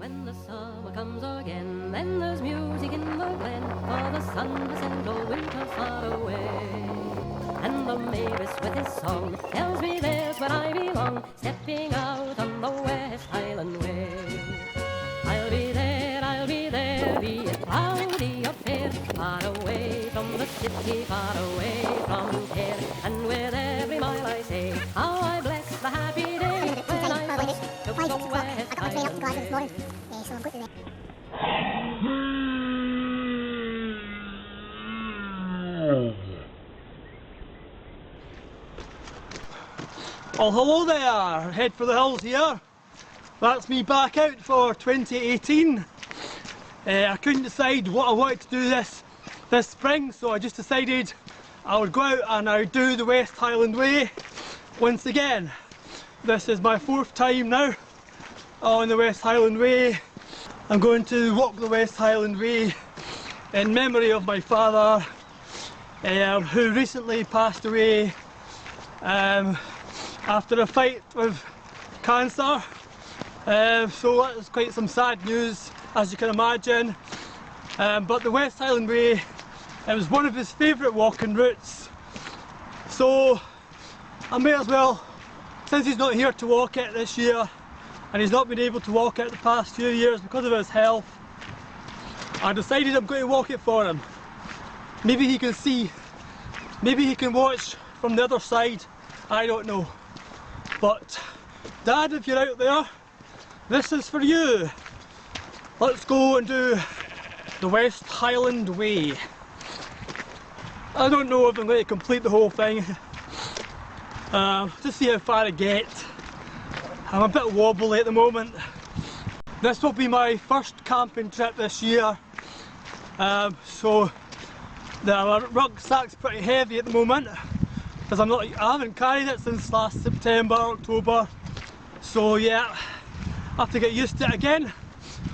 When the summer comes again, then there's music in the glen, for the sun has sent all winter far away. And the mavis with his song tells me there's where I belong, stepping out on the West Highland Way. I'll be there, be it cloudy or fair, far away from the city, far away from care. And with every mile I say, how I bless the happy day when I first took the West Highland Way. Well, hello there, Head for the Hills here. That's me back out for 2018. I couldn't decide what I wanted to do this spring, so I just decided I would go out and I would do the West Highland Way once again. This is my 4th time now on the West Highland Way. I'm going to walk the West Highland Way in memory of my father, who recently passed away after a fight with cancer. So that was quite some sad news, as you can imagine. But the West Highland Way, it was one of his favourite walking routes. So I may as well, since he's not here to walk it this year, and he's not been able to walk it the past few years because of his health, I decided I'm going to walk it for him. Maybe he can see, maybe he can watch from the other side, I don't know. But Dad, if you're out there, this is for you. Let's go and do the West Highland Way. I don't know if I'm going to complete the whole thing. Just see how far I get. I'm a bit wobbly at the moment. This will be my first camping trip this year. So the rucksack's pretty heavy at the moment, because I haven't carried it since last September, October. So yeah, I have to get used to it again.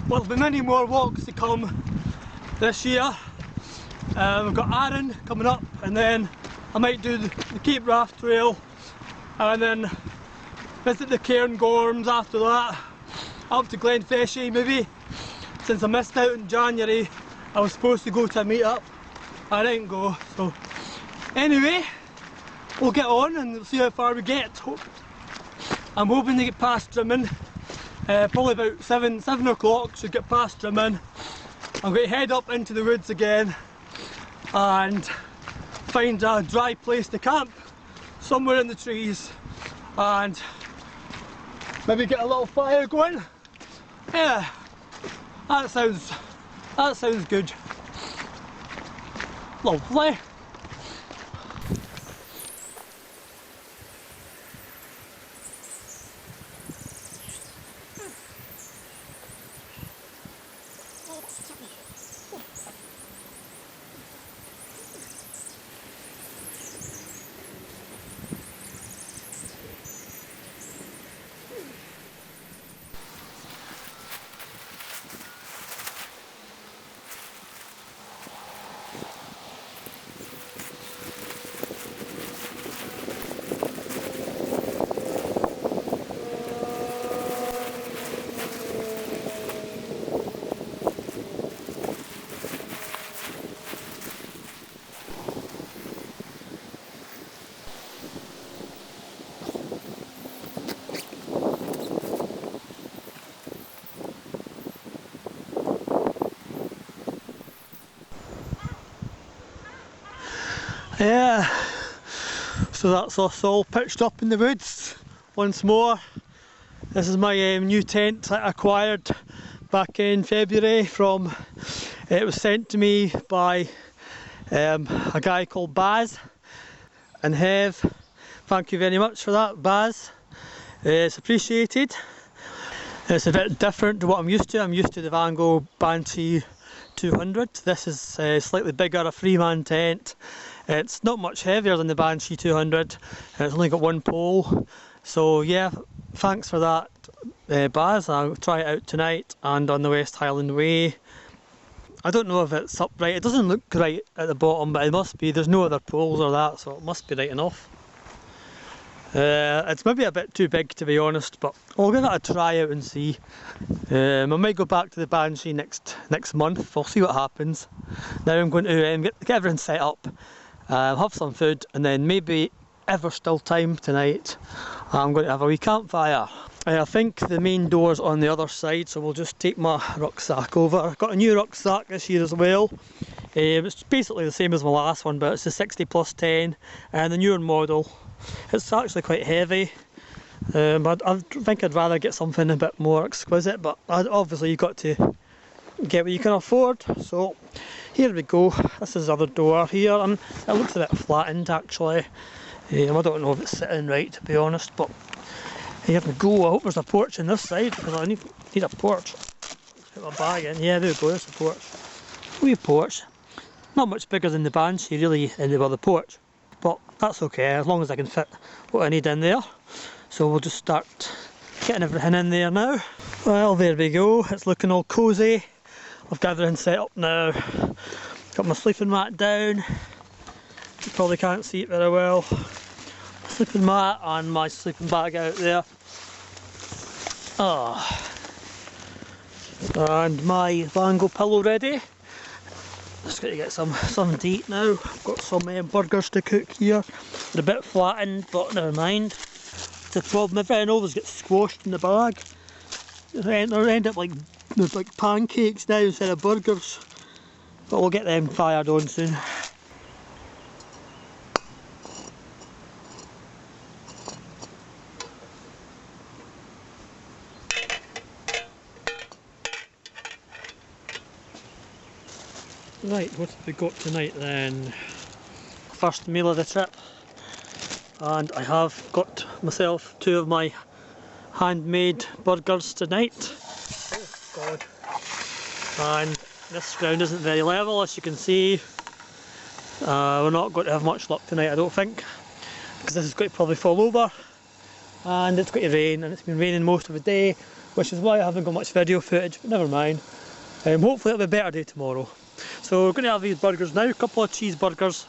Well, there'll be many more walks to come this year. We've got Arran coming up, and then I might do the Cape Raft Trail, and then visit the Cairngorms after that, up to Glenfeshie maybe. Since I missed out in January, I was supposed to go to a meet-up. I didn't go, so anyway, we'll get on and see how far we get. I'm hoping to get past Drimmen, probably about 7 o'clock, should get past Drimmen. I'm going to head up into the woods again and find a dry place to camp somewhere in the trees and maybe get a little fire going. Yeah, that sounds good. Lovely. Yeah, so that's us all pitched up in the woods once more. This is my new tent I acquired back in February from, it was sent to me by a guy called Baz and Hev. Thank you very much for that, Baz. It's appreciated. It's a bit different to what I'm used to. I'm used to the Van Gogh Banshee 200. This is slightly bigger, a 3-man tent. It's not much heavier than the Banshee 200. It's only got 1 pole. So yeah, thanks for that, Baz. I'll try it out tonight and on the West Highland Way. I don't know if it's upright. It doesn't look right at the bottom, but it must be. There's no other poles or that, so it must be right enough. It's maybe a bit too big to be honest, but I'll give it a try out and see. I might go back to the Banshee next month. We'll see what happens. Now I'm going to get everything set up, have some food, and then maybe, if there's still time tonight, I'm going to have a wee campfire. I think the main door's on the other side, so we'll just take my rucksack over. I've got a new rucksack this year as well. It's basically the same as my last one, but it's the 60+10 and the newer model. It's actually quite heavy. I think I'd rather get something a bit more exquisite, but obviously you've got to get what you can afford. So here we go. This is the other door here, and it looks a bit flattened actually. I don't know if it's sitting right to be honest, but here we go. I hope there's a porch on this side, because I need a porch. Put my bag in. Yeah, there we go, there's a porch. Wee porch. Not much bigger than the Banshee really in the porch, but that's okay as long as I can fit what I need in there. So we'll just start getting everything in there now. Well, there we go. It's looking all cosy. I've got everything set up now. Got my sleeping mat down. You probably can't see it very well. Sleeping mat and my sleeping bag out there. And my Vango pillow ready. Just got to get something to eat now. I've got some burgers to cook here. They're a bit flattened, but never mind. The problem, everything always gets squashed in the bag. They end up like pancakes now instead of burgers. But we'll get them fired on soon. Right, what have we got tonight then? First meal of the trip, and I have got myself 2 of my handmade burgers tonight. Oh God. And this ground isn't very level, as you can see. We're not going to have much luck tonight, I don't think, because this is going to probably fall over, and it's going to rain, and it's been raining most of the day, which is why I haven't got much video footage, but never mind. Hopefully it'll be a better day tomorrow. So we're going to have these burgers now, a couple of cheeseburgers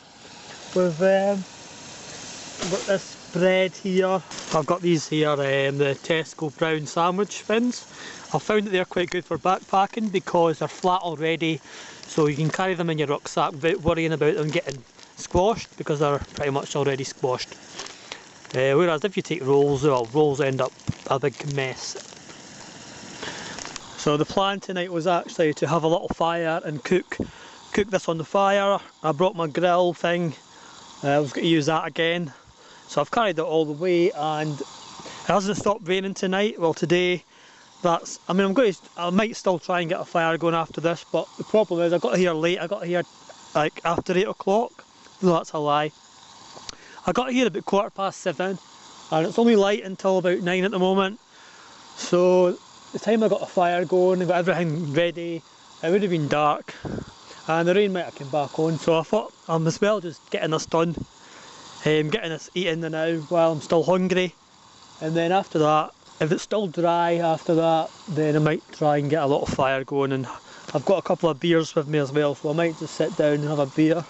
with got this bread here. I've got these here, the Tesco brown sandwich bins. I found that they're quite good for backpacking because they're flat already, so you can carry them in your rucksack without worrying about them getting squashed, because they're pretty much already squashed. Whereas if you take rolls, well, rolls end up a big mess. So the plan tonight was actually to have a little fire and cook this on the fire. I brought my grill thing. I was going to use that again. So I've carried it all the way, and it hasn't stopped raining tonight. Well, today, I might still try and get a fire going after this, but the problem is I got here late. I got here like after 8 o'clock. No, that's a lie. I got here about 7:15, and it's only light until about 9 at the moment. So the time I got a fire going and got everything ready, it would have been dark, and the rain might have come back on, so I thought I might as well just getting this done, getting this eaten now while I'm still hungry, and then after that, if it's still dry after that, then I might try and get a little fire going, and I've got a couple of beers with me as well, so I might just sit down and have a beer.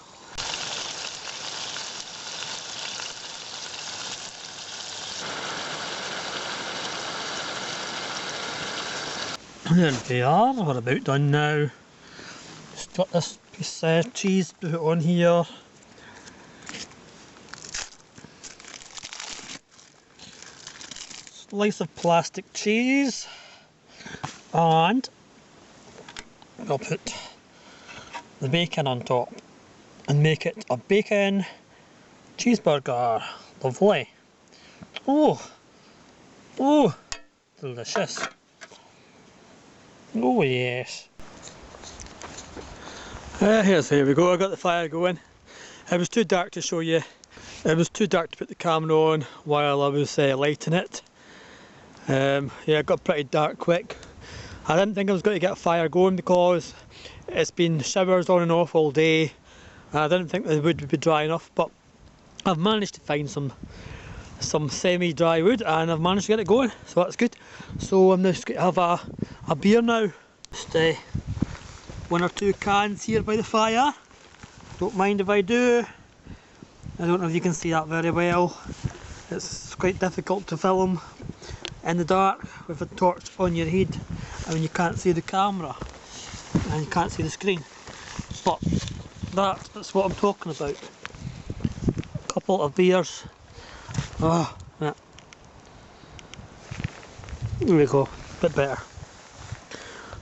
There we are, we're about done now. Just got this piece of cheese to put on here. Slice of plastic cheese, and I'll put the bacon on top and make it a bacon cheeseburger. Lovely. Oh, delicious. Oh yes. Here we go, I got the fire going. It was too dark to show you. It was too dark to put the camera on while I was lighting it. Yeah, it got pretty dark quick. I didn't think I was going to get a fire going because it's been showers on and off all day. I didn't think the wood would be dry enough, but I've managed to find some semi-dry wood, and I've managed to get it going, so that's good. So I'm just going to have a beer now. Just 1 or 2 cans here by the fire. Don't mind if I do. I don't know if you can see that very well. It's quite difficult to film in the dark with a torch on your head and when you can't see the camera and you can't see the screen. But that's what I'm talking about. A couple of beers. Oh, yeah. There we go, bit better.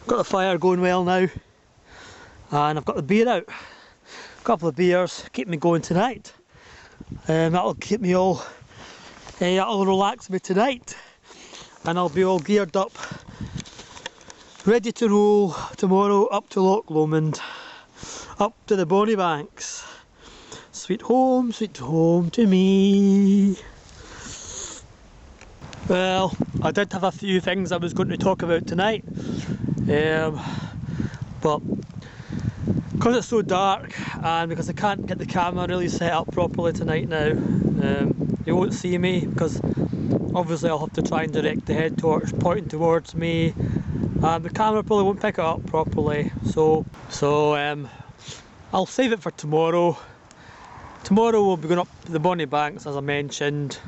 Got the fire going well now, and I've got the beer out. A couple of beers, keep me going tonight. That'll keep me all, that'll relax me tonight, and I'll be all geared up, ready to roll tomorrow up to Loch Lomond, up to the Bonnie Banks. Sweet home to me. Well, I did have a few things I was going to talk about tonight, but because it's so dark and because I can't get the camera really set up properly tonight now, you won't see me because obviously I'll have to try and direct the head torch pointing towards me, and the camera probably won't pick it up properly, so I'll save it for tomorrow. Tomorrow we'll be going up the Bonnie Banks as I mentioned.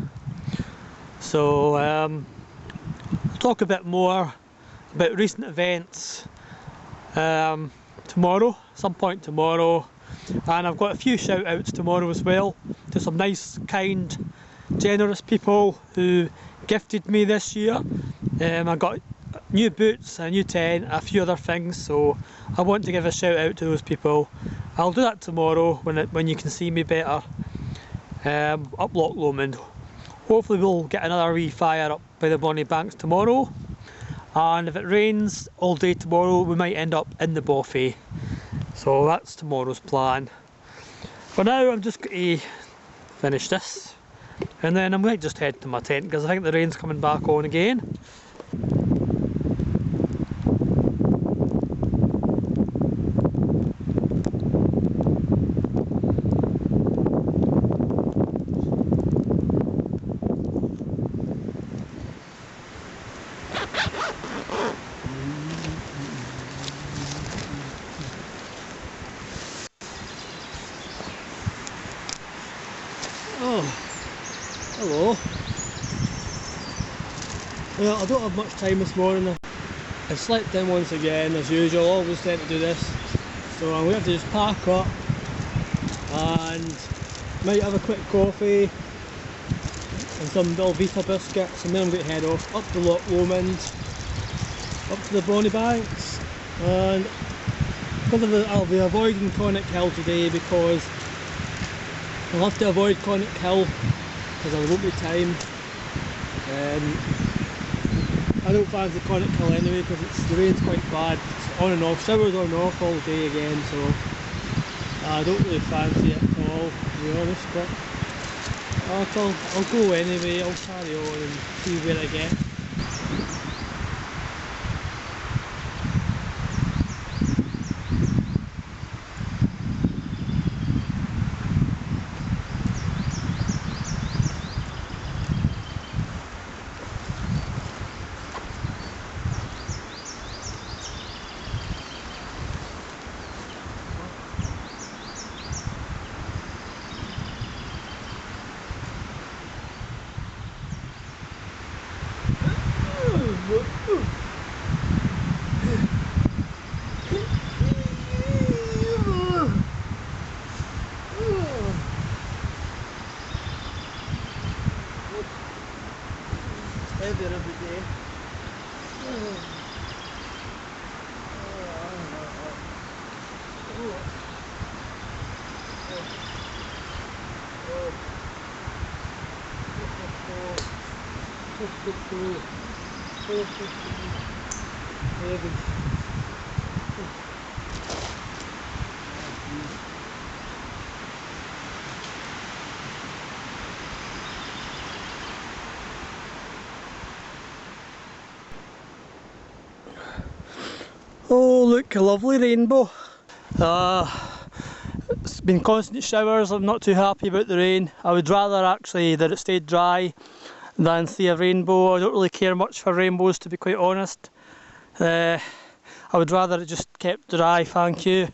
So I'll talk a bit more about recent events tomorrow, some point tomorrow, and I've got a few shout outs tomorrow as well to some nice, kind, generous people who gifted me this year. I got new boots, a new tent, a few other things, so I want to give a shout out to those people. I'll do that tomorrow when you can see me better up Loch Lomond. Hopefully we'll get another wee fire up by the Bonnie Banks tomorrow, and if it rains all day tomorrow we might end up in the Boffey. So that's tomorrow's plan. For now I'm just going to finish this and then I might just head to my tent because I think the rain's coming back on again. Oh, hello. Well, I don't have much time this morning. I slept in once again as usual, always tend to do this. So I'm going to have to just pack up and might have a quick coffee and some Belvita biscuits, and then I'm going to head off up to Loch Lomond, up to the Bonnie Banks, and I'll be avoiding Conic Hill today because I'll have to avoid Conic Hill because there won't be time. I don't fancy Conic Hill anyway because the rain's quite bad. It's on and off, showers on and off all day again, so I don't really fancy it at all, to be honest, but I'll go anyway. I'll carry on and see where I get. Heavier every day. Oh look, a lovely rainbow. It's been constant showers. I'm not too happy about the rain. I would rather actually that it stayed dry than see a rainbow. I don't really care much for rainbows, to be quite honest. I would rather it just kept dry, thank you.